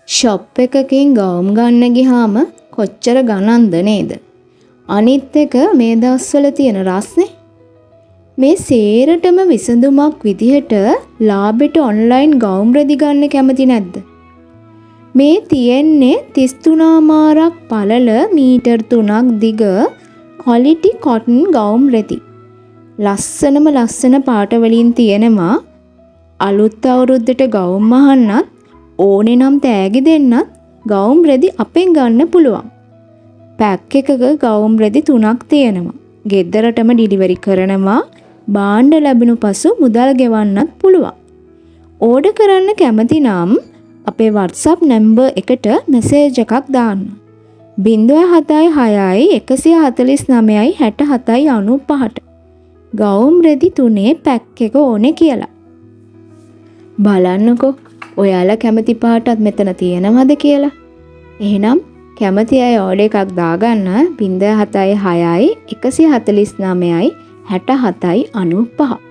Shop එකකින් ගවුම් ගන්න ගියාම කොච්චර ගණන්ද නේද? අනිත් එක මේ දවස්වල තියෙන රස්නේ. මේ සේරටම විසඳුමක් විදිහට ලාභෙට ඔන්ලයින් ගවුම් රෙදි ගන්න කැමති නැද්ද? මේ තියෙන්නේ 33 මාරක් පළල මීටර් 3ක් දිග ක්වොලිටි කොටන් ගවුම් රෙදි. ලස්සනම ලස්සන පාට වලින් තියෙනවා. අලුත් අවුරුද්දට ගවුම් අහන්නත් ඕනේ නම් තෑගි දෙන්නත් ගවුම් රෙදි අපෙන් ගන්න පුළුවන්. පැක් එකක ගවුම් රෙදි 3ක් තියෙනවා. ගෙදරටම ඩිලිවරි කරනවා. බාණ්ඩ ලැබුණු පසු මුදල් ගෙවන්නත් පුළුවන්. ඕඩර් කරන්න කැමති නම් අපේ WhatsApp නම්බර් එකට මෙසේජ් එකක් දාන්න. 076 149 67 95ට. ගවුම් රෙදි 3 පැක් එක ඕනේ කියලා. බලන්නකෝ ඔයාලා කැමති පාටත් මෙතන තියෙනවද කියලා. එහෙනම් කැමති අය ඕඩර් එකක් දාගන්න 076 149 67 95.